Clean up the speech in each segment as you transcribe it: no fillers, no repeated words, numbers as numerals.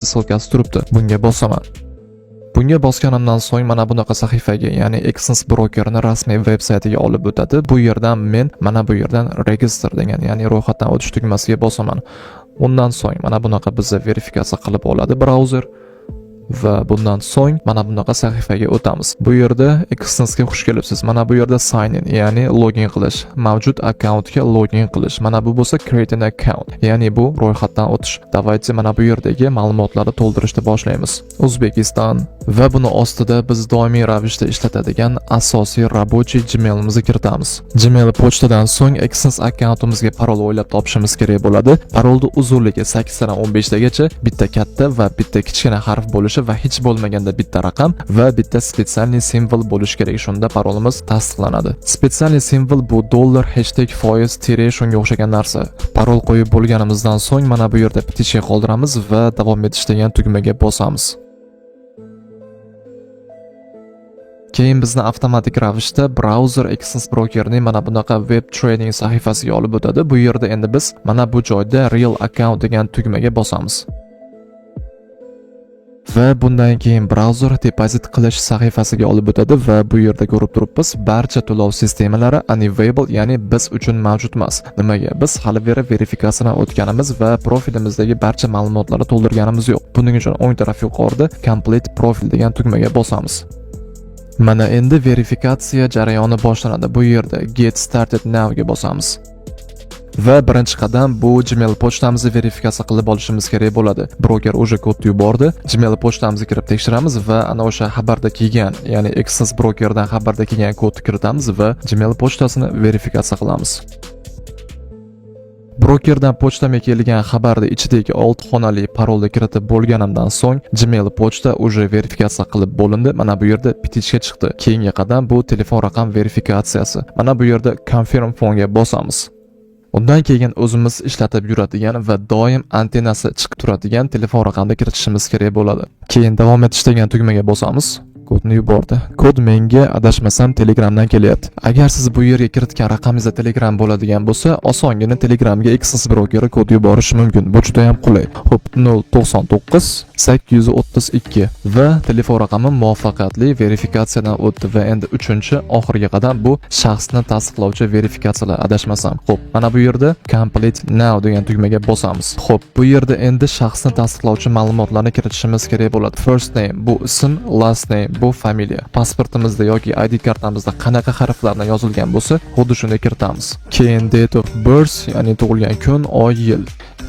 ссылkasi turibdi. Bunga bosaman. Bunga bosganimdan so'ng mana bunaqa sahifaga, ya'ni Exynos Broker'ni rasmiy veb-saytiga olib o'tadi. Bu yerdan men mana bu yerdan register degan, ya'ni ro'yxatdan o'tish tugmasiga bosaman. Undan so'ng mana bunaqa bizni verifikatsiya qilib oladi brauzer. Va bundan so'ng mana bunaqa sahifaga o'tamiz. Bu yerda Exynosga xush kelibsiz. Mana bu yerda sign in, ya'ni login qilish, mavjud akkauntga login qilish. Mana bu bo'lsa create an account, ya'ni bu ro'yxatdan o'tish. Davaychi mana bu yerdagi ma'lumotlarni to'ldirishni boshlaymiz. O'zbekiston va buni ostida biz doimiy ravishda ishlatadigan asosiy rabochiy Gmail'imizni kiritamiz. Gmail pochtadan so'ng Exynos akkauntimizga parol o'ylab topishimiz kerak bo'ladi. Parolni uzunligi 8 dan 15 tagacha, bitta katta va bitta kichkina harf bo'lishi va hech bo'lmaganda bitta raqam va bitta spetsialniy simvol bo'lishi kerak. Shunda parolimiz tasdiqlanadi. Spetsialniy simvol bu dollar, hashtag, foiz, tire shunga o'xshagan narsa. Parol qo'yib bo'lganimizdan so'ng mana bu yerda bitishga qoldiramiz va davom etish degan tugmaga bosamiz. Keyin bizni avtomatik ravishda brauzer Exynos Broker'ning mana bunaqa web trading sahifasiga olib o'tadi. Bu yerda endi biz mana bu joyda real account degan tugmaga bosamiz. Va bundan keyin brauzer depozit qilish sahifasiga olib o'tadi va bu yerda ko'rib turibmiz, barcha to'lov sistemalari unavailable, ya'ni biz uchun mavjud emas. Nimaga? Biz hali beri verifikatsiyadan o'tganimiz va profilimizdagi barcha ma'lumotlarni to'ldirganimiz yo'q. Buning uchun o'ng taraf yuqorida complete profile degan tugmaga bosamiz. Mana endi verifikatsiya jarayoni boshlanadi. Bu yerda get started now ga bosamiz. Va birinchi qadam bu Gmail pochtamizni verifikatsiya qilib olishimiz kerak bo'ladi. Broker o'sha kodni yubordi. Gmail pochtamizga kirib tekshiramiz va ana o'sha xabarda kelgan, ya'ni Exynos Broker'dan xabarda kelgan kodni kiritamiz va Gmail pochtasini verifikatsiya qilamiz. Brokerdan pochtamga kelgan xabarda ichidagi 6 xonali parolni kiritib bo'lganimdan so'ng Gmail pochta o'sha verifikatsiya qilib bo'lindi. Mana bu yerda bitishga chiqdi. Keyingi qadam bu telefon raqam verifikatsiyasi. Mana bu yerda confirm phone'ga bosamiz. Undan keyin o'zimiz ishlatib yuradigan va doim antennasi chiqib turadigan telefon raqamini kiritishimiz kerak bo'ladi. Keyin davom etish degan tugmaga bosamiz. Kodni yubordi. Kod menga adashmasam Telegramdan kelyapti. Agar siz bu yerga kiritgan raqamingizda Telegram bo'ladigan bo'lsa, osongina Telegramga Exynos Broker kod yuborish mumkin. Bu juda ham qulay. Xo'p, 099 832 va telefon raqami muvaffaqiyatli verifikatsiyadan o'tdi va endi 3-oxirgi qadam bu shaxsni tasdiqlovchi verifikatsiyalar, adashmasam. Xo'p, mana bu yerda complete now degan tugmaga bosamiz. Xo'p, bu yerda endi shaxsni tasdiqlovchi ma'lumotlarni kiritishimiz kerak bo'ladi. First name bu ism, last name bu familiya. Pasportimizda yoki ID kartamizda qanaqa harflardan yozilgan bo'lsa, xuddi shuni kiritamiz. Keyin date of birth, ya'ni tug'ilgan kun, oy, yil.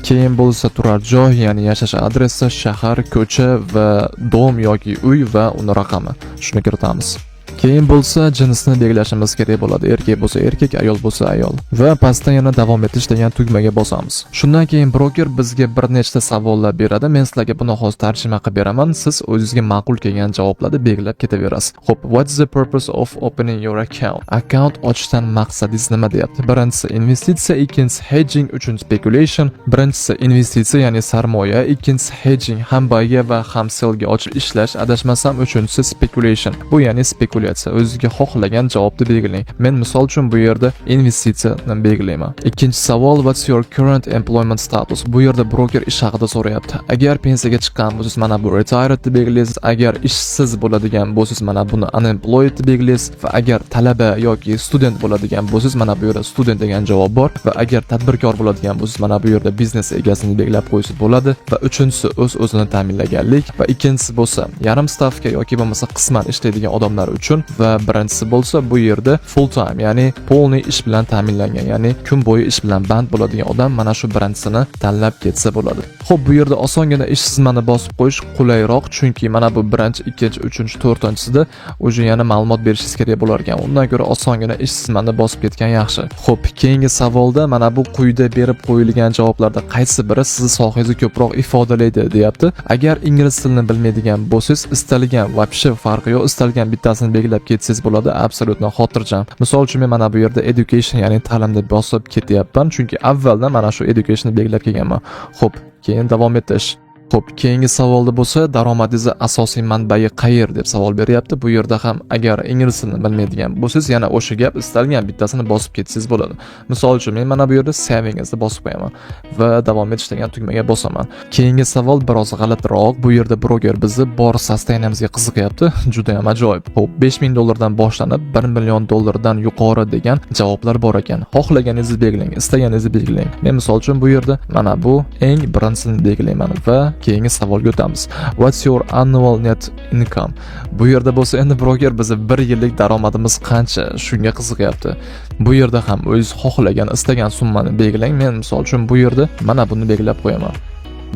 Keyin bo'lsa turar joy, ya'ni yashash adresi, shahar, ko'cha va dom yoki uy va uni raqami. Shuni kiritamiz. Keyin bo'lsa jinsni belgilashimiz kerak bo'ladi. Erkak bo'lsa erkak, ayol bo'lsa ayol. Va pastdan yana davom etish degan tugmaga bosamiz. Shundan keyin broker bizga bir nechta savollar beradi. Men sizlarga buni hozir tarjima qilib beraman. Siz o'zingizga ma'qul kelgan javoblarni belgilab ketaverasiz. Xo'p, what's the purpose of opening your account? Account ochishdan maqsadingiz nima deyapti? Birinchisi investitsiya, ikkinchisi hedging, uchinchisi speculation. Birinchisi investitsiya, ya'ni sarmoya, ikkinchisi hedging, ham buyga va ham sellga ochib ishlash, adashmasam uchinchisi speculation. Bu ya'ni spekulatsiya. O'zingizga xohlagan javobni belgilang. Men misol uchun bu yerda investitsiyani belgilayman. Ikkinchi savol, what's your current employment status? Bu yerda broker ish haqida so'rayapti. Agar pensiyaga chiqqan bo'lsangiz, mana bu retired deb belgilaysiz. Agar ishsiz bo'ladigan bo'lsangiz, mana buni unemployed deb belgilaysiz. Va agar talaba yoki student bo'ladigan bo'lsangiz, mana bu yerda student degan javob bor. Va agar tadbirkor bo'ladigan bo'lsangiz, mana bu yerda biznes egasini belgilab qo'ysangiz bo'ladi. Va uchinchisi o'z-o'zini ta'minlaganlik va ikkinchisi bo'lsa yarim stavka yoki bo'lmasa qisman ishlaydigan odamlar uchun va birinchisi bo'lsa bu yerda full time, ya'ni polniy ish bilan ta'minlangan, ya'ni kun bo'yi ish bilan band bo'ladigan odam mana shu birinchisini tanlab ketsa bo'ladi. Xo'p, bu yerda osongina ishsizmani bosib qo'yish qulayroq, chunki mana bu birinchi, ikkinchi, uchinchi, to'rtinchisida o'zi yana ma'lumot berishingiz kerak bo'lar ekan. Undan ko'ra osongina ishsizmani bosib ketgan yaxshi. Xo'p, keyingi savolda mana bu quyida berib qo'yilgan javoblarda qaysi biri sizni sohangizni ko'proq ifodalaydi deyapti. Agar ingliz tilini bilmaydigan bo'lsangiz, istalgan вообще farqi yo'q, istalgan bittasini belgilab ketsangiz bo'ladi, absolutno xotirjam. Misol uchun men mana bu yerda education, ya'ni ta'lim deb bosib ketyapman, chunki avvaldan mana shu educationni belgilab kelganman. Xo'p, keyin davom etish. Xo'p, keyingi savolda bo'lsa, daromadingizni asosiy manbai qayer deb savol beryapti. Bu yerda ham agar ingliz tilini bilmaydigan bo'lsangiz, yana o'sha gap istalgan bittasini bosib ketsangiz bo'ladi. Misol uchun men mana bu yerda savingizni bosib qo'yaman va davom etish degan tugmaga bosaman. Keyingi savol biroz g'alatiroq. Bu yerda broker bizni bor sustainamizga qiziqyapti. Juda ham ajoyib. Xo'p, $5000 boshlanib $1 million yuqori degan javoblar bor ekan. Xohlaganingizni belgilang, istaganingizni belgilang. Men misol uchun bu yerda mana bu eng birinchisini belgilayman va keyingi savolga o'tamiz. What's your annual net income? Bu yerda bo'lsa endi broker bizni 1 yillik daromadimiz qancha, shunga qiziqyapti. Bu yerda ham o'zingiz xohlagan, istagan summani belgilang. Men misol uchun bu yerda mana buni belgilab qo'yaman.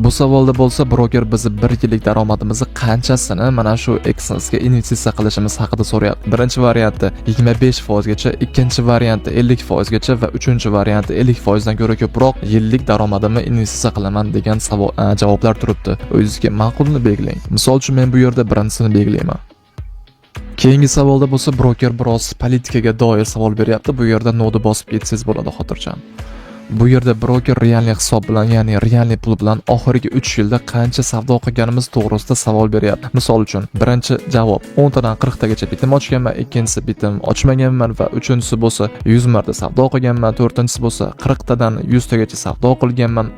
Bu savolda bo'lsa broker bizni 1 yillik daromadimizni qanchasini mana shu Exness'ga investitsiya qilishimiz haqida so'rayapti. Birinchi variantda 25% gacha, ikkinchi variantda 50% gacha va uchinchi variantda 50% dan ko'ra ko'proq yillik daromadimni investitsiya qilaman degan javoblar turibdi. O'zingizga ma'qulni belgilang. Misol uchun men bu yerda birinchisini belgilayman. Keyingi savolda bo'lsa broker biroz politikaga doir savol beryapti. Bu yerda nodni bosib ketsangiz bo'ladi xotirjam. Bu yerda broker realniy hisob bilan, ya'ni realniy pul bilan oxirgi 3 yilda qancha savdo qilganimiz to'g'risida savol beryapti. Misol uchun, birinchi javob 10 tadan 40 tagacha bitim ochganman, ikkinchisi bitim ochmaganman va uchinchisi bo'lsa 100 marta savdo qilganman, to'rtinchisi bo'lsa 40 tadan 100 tagacha savdo qilganman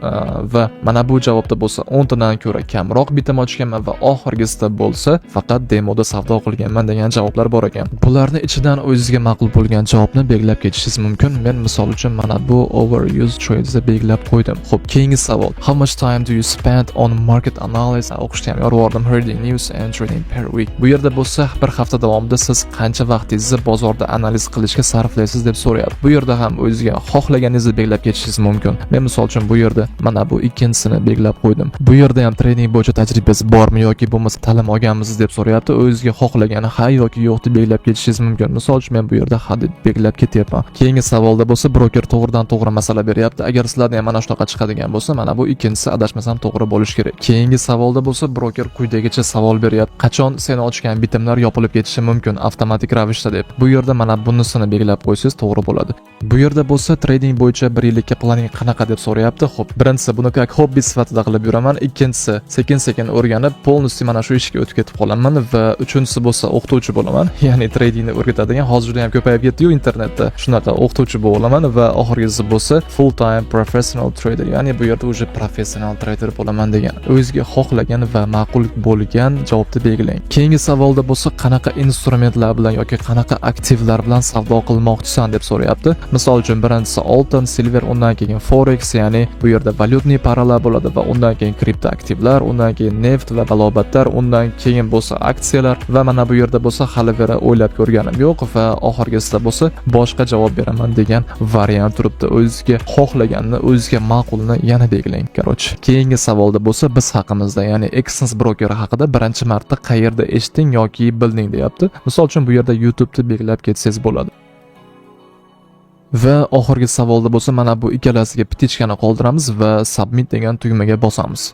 va mana bu javobda bo'lsa 10 tadan ko'ra kamroq bitim ochganman va oxirgisida bo'lsa faqat demoda savdo qilganman degan javoblar bor ekan. Bularning ichidan o'zingizga ma'qul bo'lgan javobni belgilab ketishingiz mumkin. Men misol uchun mana bu overuse trades'da belgilab qo'ydim. Xo'p, keyingi savol. How much time do you spend on market analysis? O'qishga ham yorvordim. Reading news and trading per week. Bu yerda bo'lsa bir hafta davomida siz qancha vaqtingizni bozorda analiz qilishga sarflaysiz deb so'rayapti. Bu yerda ham o'zingizga xohlaganingizni belgilab ketishingiz mumkin. Men misol uchun bu yerda mana bu ikkinchisini belgilab qo'ydim. Bu yerda ham trading bo'yicha tajribasi bormi yoki bo'lmasa ta'lim olganmisiz deb so'rayapti. O'zingizga xohlagani ha yoki yo'q deb belgilab ketishingiz mumkin. Misol uchun men bu yerda ha deb belgilab ketyapman. Keyingi savolda bo'lsa broker to'g'ridan-to'g'ri masala beryapti. Agar sizlarda ham mana shunaqa chiqadigan bo'lsa, mana bu ikkinchisi adashmasam to'g'ri bo'lishi kerak. Keyingi savolda bo'lsa broker quyidagicha savol beryapti. Qachon seni ochgan bitimlar yopilib ketishi mumkin avtomatik ravishda deb. Bu yerda mana bunisini belgilab qo'ysangiz to'g'ri bo'ladi. Bu yerda bo'lsa trading bo'yicha 1 yillikka planing qanaqa deb so'rayapti. Xo'p, birinchisi buni как hobbi sifatida qilib yuraman, ikkinchisi sekin-sekin o'rganib, polностью mana shu ishga o'tib ketib qolaman va uchinchisi bo'lsa o'qituvchi bo'laman. Ya'ni tradingni o'rgatadigan hozir juda ham ko'payib ketdi-yu internetda. Shunaqa o'qituvchi bo'laman va oxirgisi bo'lsa full time professional trader, ya'ni bu yerda o'zi professional trader bo'laman degan. O'zingizga xohlagan va ma'qul bo'lgan javobni belgilang. Keyingi savolda bo'lsa qanaqa instrumentlar bilan yoki qanaqa aktivlar bilan savdo qilmoqchisan deb so'rayapti. Misol uchun birinchisi oltin, silver, undan keyin forex, ya'ni bu yerda valyutniy paralar bo'ladi va undan keyin kripto aktivlar, undan keyin neft va balobatlar, undan keyin bo'lsa aksiyalar va mana bu yerda bo'lsa hali vera o'ylab ko'rganim yo'q va oxirgisida bo'lsa boshqa javob beraman degan variant turibdi. O'zingizga xohlaganni, o'zingizga ma'qulni yana belgilang. Qarochi. Keyingi savolda bo'lsa biz haqimizda, ya'ni Exness brokeri haqida birinchi marta qayerda eshitding yoki bilding deyapti. Misol uchun bu yerda YouTube'da belgilab ketsangiz bo'ladi. Va oxirgi savolda bo'lsa mana bu ikkalasiga pitichkani qoldiramiz va submit degan tugmaga bosamiz.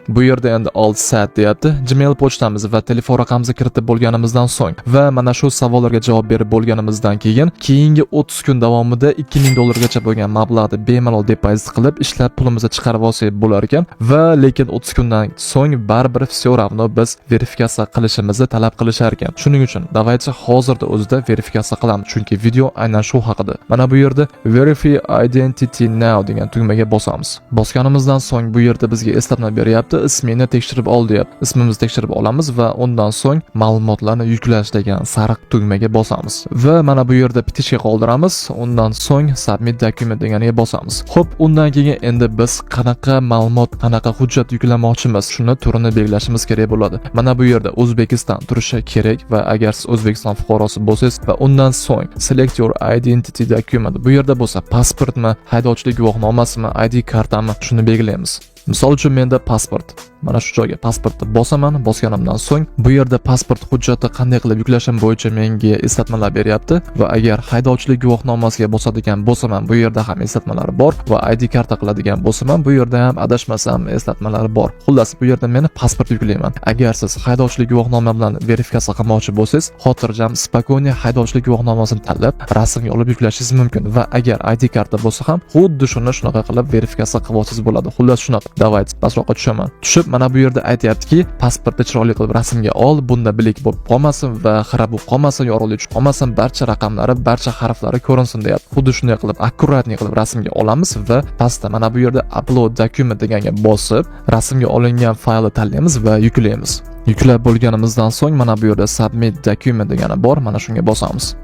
Bu yerda endi alt sat deyapti. Gmail pochtamiz va telefon raqamimizni kiritib bo'lganimizdan so'ng va mana shu savollarga javob berib bo'lganimizdan keyin keyingi 30 kun davomida $2000 gacha bo'lgan mablag'ni bemalol depozit qilib ishlab pulimizni chiqarib olsak bo'lar ekan va lekin 30 kundan so'ng baribir все равно biz verifikatsiya qilishimizni talab qilishar ekan. Shuning uchun davaychi hozirda o'zida verifikatsiya qilamiz, chunki video aynan shu haqida. Mana bu yerda verify identity now degan tugmaga bosamiz. Bosganimizdan so'ng bu yerda bizga eslatma beryapti. Ismini tekshirib ol deyapti. Ismimizni tekshirib olamiz va undan so'ng ma'lumotlarni yuklash degan sariq tugmaga bosamiz. Va mana bu yerda pitichka qoldiramiz. Undan so'ng submit document deganiga bosamiz. Xo'p, undan keyin endi biz qanaqa ma'lumot, qanaqa hujjat yuklamoqchimiz, shuni turini belgilashimiz kerak bo'ladi. Mana bu yerda O'zbekiston turishi kerak va agar siz O'zbekiston fuqarosi bo'lsangiz va undan so'ng select your identity document. Bu yerda bo'lsa pasportmi, haydovchilik guvohnomasimi, ID kartami, shuni belgilaymiz. Misol uchun menda pasport. Mana shu joyga pasportni bosaman. Bosganimdan so'ng bu yerda pasport hujjati qanday qilib yuklashim bo'yicha menga eslatmalar beryapti va agar haydovchilik guvohnomasiga bosadigan bo'lsam, bu yerda ham eslatmalar bor va ID karta qiladigan bo'lsam, bu yerda ham adashmasam eslatmalar bor. Xullas, bu yerda men pasport yuklayman. Agar siz haydovchilik guvohnoma bilan verifikatsiya qilmoqchi bo'lsangiz, xotirjam spokoniy haydovchilik guvohnomasini tanlab, rasmga olib yuklashingiz mumkin va agar ID karta bo'lsa ham xuddi shuni shunaqa qilib verifikatsiya qilib olsangiz bo'ladi. Xullas shunaqa. Давайте pastroqqa tushaman. Tushib mana bu yerda aytayaptiki, pasportni chiroyli qilib rasmga ol, bunda bilik bo'lib qolmasin va xira bo'lib qolmasin, yorug'lik qolmasin, barcha raqamlari, barcha harflari ko'rinsin deyapti. Xuddi shunday qilib akkuratni qilib rasmga olamiz va pastda mana bu yerda upload document deganga bosib, rasmga olingan faylni tanlaymiz va yuklaymiz. Yuklab bo'lganimizdan so'ng mana bu yerda submit document degani bor, mana shunga bosamiz.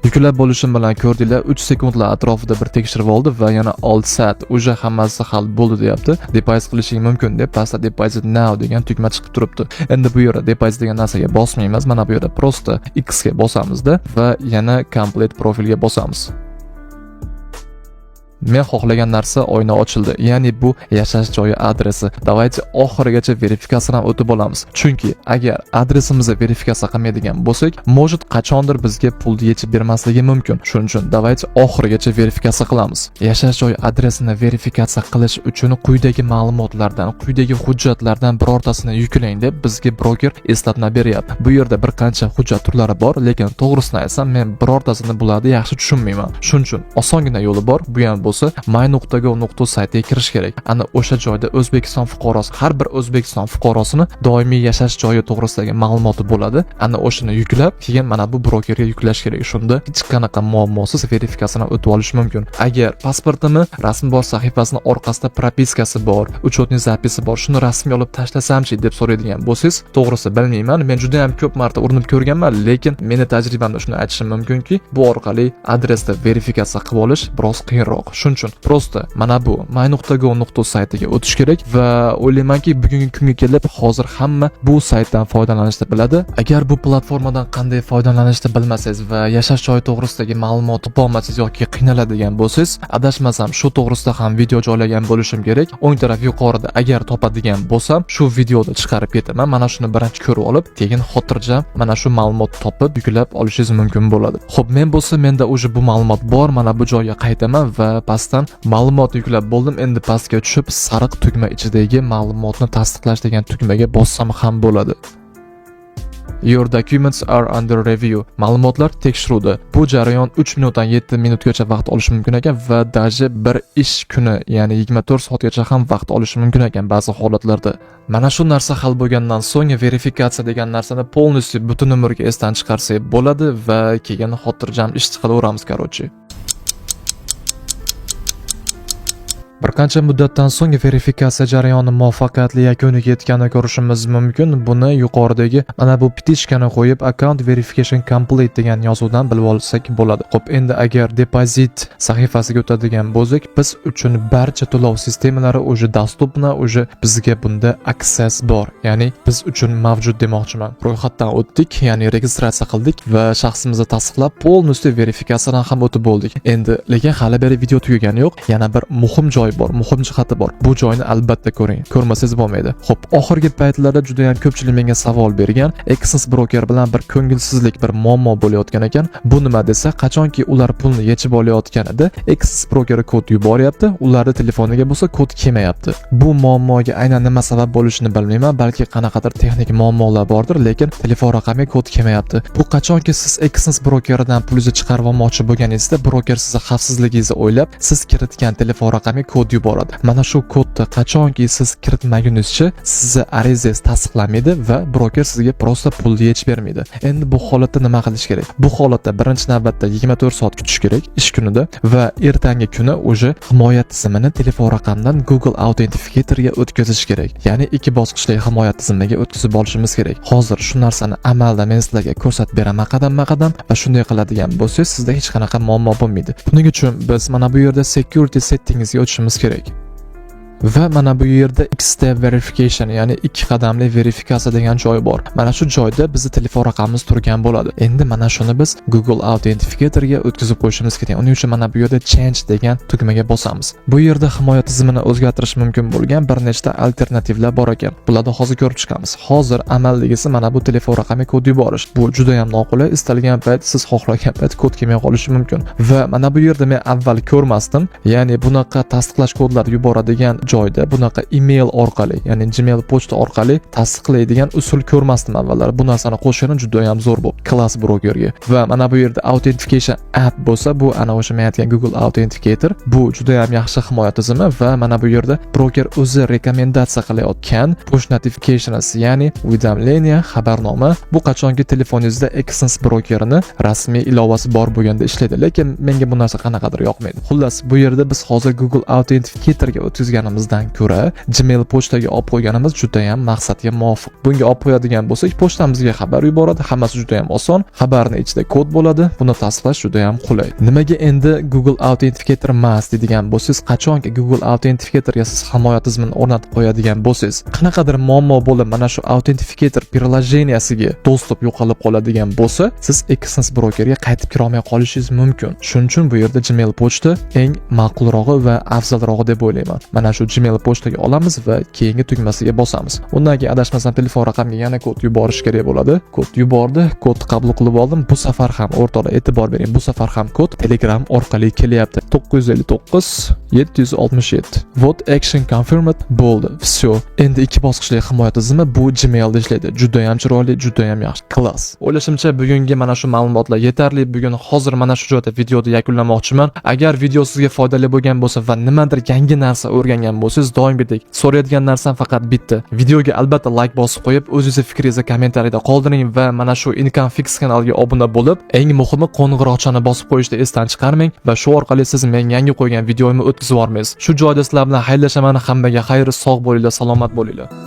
Yuklab bo'lishim bilan ko'rdinglar, 3 sekundlar atrofida bir tekshirib oldi va yana all set, uje hammasi hal bo'ldi deyapti. Deposit qilishing mumkin deb pastda deposit now degan tugma chiqib turibdi. Endi bu yerda deposit degan narsaga bosmaymiz, mana bu yerda prosta X ga bosamizda va yana complete profilga bosamiz. Men xohlagan narsa oyna ochildi. Ya'ni bu yashash joyi adresi. Davaychi oxirigacha verifikatsiyadan o'tib olamiz. Chunki agar adresimizni verifikatsiya qilmaydigan bo'lsak, mojit qachondir bizga pulni yechib bermasligi mumkin. Shuning uchun davaychi oxirigacha verifikatsiya qilamiz. Yashash joyi adresini verifikatsiya qilish uchun quyidagi ma'lumotlardan, quyidagi hujjatlardan birortasini yuklang deb bizga broker eslatma beryapti. Bu yerda bir qancha hujjat turlari bor, lekin to'g'risini aytsam, men birortasini bularni yaxshi tushunmayman. Shuning uchun osongina yo'li bor. Bu ham bo'lsa my.gov saytiga kirish kerak. Ana o'sha joyda O'zbekiston fuqarosi, har bir O'zbekiston fuqarosini doimiy yashash joyi to'g'risidagi ma'lumoti bo'ladi. Ana o'shani yuklab, keyin mana bu brokerga yuklash kerak. Shunda hech qanaqa muammosiz verifikatsiyadan o'tib olish mumkin. Agar pasportimi, rasm bor sahifasining orqasida propiskasi bor, uchetniy zapisi bor, shuni rasmga olib tashlasamchi deb so'raydigan bo'lsangiz, to'g'risi bilmayman. Men juda ham ko'p marta urinib ko'rganman, lekin meni tajribamda shuni aytishim mumkinki, bu orqali adresda verifikatsiya qilib olish biroz qiyinroq. Shuning uchun prosta mana bu my.gov saytiga o'tish kerak va o'ylaymanki bugungi kunga kelib hozir hamma bu saytdan foydalanishni biladi. Agar bu platformadan qanday foydalanishni bilmasangiz va yashash joyi to'g'risidagi ma'lumot topolmasangiz yoki qiynaladigan bo'lsangiz, adashmasam shu to'g'risida ham video joylagan bo'lishim kerak. O'ng taraf yuqorida agar topadigan bo'lsam, shu videoni chiqarib ketaman. Mana shuni birinchi ko'rib olib, keyin xotirjam mana shu ma'lumotni topib yuklab olishingiz mumkin bo'ladi. Xo'p, men bo'lsa menda o'sha bu ma'lumot bor. Mana bu joyga qaytaman va pastdan ma'lumot yuklab bo'ldim. Endi pastga tushib, sariq tugma ichidagi ma'lumotni tasdiqlash degan tugmaga bossam ham bo'ladi. Your documents are under review. Ma'lumotlar tekshiruvda. Bu jarayon 3 minutdan 7 minutgacha vaqt olishi mumkin ekan va daji bir ish kuni, ya'ni 24 soatgacha ham vaqt olishi mumkin ekan ba'zi holatlarda. Mana shu narsa hal bo'lgandan so'ng verifikatsiya degan narsani polностью butun umrga esdan chiqarsak bo'ladi va keyin xotirjam ish qilaveramiz, qarochi. Bir qancha muddatdan so'ng verifikatsiya jarayoni muvaffaqiyatli yakuniga yetganini ko'rishimiz mumkin. Buni yuqoridagi mana bu petichkani qo'yib account verification complete degan yozuvdan bilib olsak bo'ladi. Xo'p, endi agar deposit sahifasiga o'tadigan bo'lsak, biz uchun barcha to'lov sistemalari o'zi dostupna, o'zi bizga bunda access bor. Ya'ni biz uchun mavjud demoqchiman. Ro'yxatdan o'tdik, ya'ni registratsiya qildik va shaxsimizni tasdiqlab, polностью verifikatsiyadan ham o'tib bo'ldik. Endi lekin hali beri video tugagani yo'q. Yana bir muhim joy bor, muhim jihati bor. Bu joyni albatta ko'ring. Ko'rmasangiz bo'lmaydi. Xo'p, oxirgi paytlarda juda ham ko'pchilik menga savol bergan, Access broker bilan bir ko'ngilsizlik, bir muammo bo'layotgan ekan. Bu nima desa, qachonki ular pulni yechib olayotganida Access broker kod yuboryapti, ularning telefoniga bo'lsa kod kelmayapti. Bu muammoga aynan nima sabab bo'lishini bilmayman, balki qanaqadir texnik muammolar bordir, lekin telefon raqamiga kod kelmayapti. Bu qachonki siz Access brokeridan pulingizni chiqarib olmoqchi bo'lganingizda, broker sizning xavfsizligingizni o'ylab, siz kiritgan telefon raqamiga kod yuboradi. Mana shu kodni qachonki siz kiritmagunizcha sizni arizangiz tasdiqlanmaydi va broker sizga prosta pulni yechib bermaydi. Endi bu holatda nima qilish kerak? Bu holatda birinchi navbatda 24 soat kutish kerak ish kunida va ertangi kuni o'sha himoya tizimini telefon raqamdan Google Authenticatorga o'tkazish kerak. Ya'ni 2 bosqichli himoya tizimiga o'tkazib olishimiz kerak. Hozir shu narsani amalda men sizlarga ko'rsatib beraman qadam-qadam va shunday qiladigan bo'lsangiz sizda hech qanaqa muammo bo'lmaydi. Buning uchun biz mana bu yerda security settingsga o'tishimiz kerak. Va mana bu yerda X-step verification, ya'ni 2 qadamli verifikatsiya degan joy bor. Mana shu joyda bizning telefon raqamimiz turgan bo'ladi. Endi mana shuni biz Google Authenticatorga o'tkazib qo'yishimiz kerak. Uning uchun mana bu yerda change degan tugmaga bosamiz. Bu yerda himoya tizimini o'zgartirish mumkin bo'lgan bir nechta alternativlar bor ekan. Bularni hozir ko'rib chiqamiz. Hozir amalligisi mana bu telefon raqamiga kod yuborish. Bu juda ham noqulay. Istalgan payt siz xohlagan payt kod kelmay qolishi mumkin. Va mana bu yerda men avval ko'rmasdim. Ya'ni bunaqa tasdiqlash kodlari yuboradigan joyda bunaqa email orqali, ya'ni Gmail pochta orqali tasdiqlaydigan usul ko'rmasdim avvallari. Bu narsani qo'shganim juda ham zo'r bo'ldi Class Brokerga. Va mana bu yerda Authentication app bo'lsa, bu ana o'sha men aytgan Google Authenticator. Bu juda ham yaxshi himoya tizimi va mana bu yerda broker o'zi rekomendatsiya qilayotgan push notifications, ya'ni уведомление, xabarnoma bu qachonki telefoningizda Exens brokerini rasmiy ilovasi bor bo'lganda ishlaydi. Lekin menga bu narsa qanaqadir yoqmaydi. Xullas, bu yerda biz hozir Google Authenticatorga o'tkazganimizdan ko'ra Gmail pochtaga olib qo'yganimiz juda ham maqsadga muvofiq. Bunga olib qo'yadigan bo'lsak, pochtamizga xabar yuboradi. Hammasi juda ham oson. Xabarning ichida kod bo'ladi. Buni tasdiqlash juda ham qulay. Nimaga endi Google Authenticator emas deydigan bo'lsangiz, qachonki Google Authenticatorga siz himoya tizimini o'rnatib qo'yadigan bo'lsangiz, qanaqadir muammo bo'lib mana shu Authenticator приложениесiga dostуп yo'qolib qoladigan bo'lsa, siz Exens brokerga qaytib kira olmay qolishingiz mumkin. Shuning uchun bu yerda Gmail pochta eng ma'qulrog'i va afzalrog'i deb o'ylayman. Mana shu Gmail pochtaga olamiz va keyingi tugmasiga bosamiz. Undan keyin adashmasam telefon raqamiga yana kod yuborish kerak bo'ladi. Kod yubordi, kodni qabul qilib oldim. Bu safar ham o'rtoqlar e'tibor bering, bu safar ham kod Telegram orqali kelyapti. 959 767. What action confirmed bo'ldi. Всё. Endi ikki bosqichli himoya tizimi bu Gmailda ishlaydi. Juda ham chiroyli, juda ham yaxshi. Klass. O'ylashimcha bugungi mana shu ma'lumotlar yetarli. Bugun hozir mana shu joyda videoni yakunlamoqchiman. Agar video sizga foydali bo'lgan bo'lsa va nimadir yangi narsa o'rgangan bo'lsangiz, doimgidek so'raydigan narsam faqat bitta. Videoga albatta like bosib qo'yib, o'zingiz fikringizni kommentariyada qoldiring va mana shu Income Fix kanaliga obuna bo'lib, eng muhimi qo'ng'iroqchani bosib qo'yishni esdan chiqarmang va shu orqali siz men yangi qo'ygan videoyimni o'tkazib olmaysiz. Shu joyda sizlar bilan xayrlashaman. Hammaga xayr, sog' bo'linglar, salomat bo'linglar.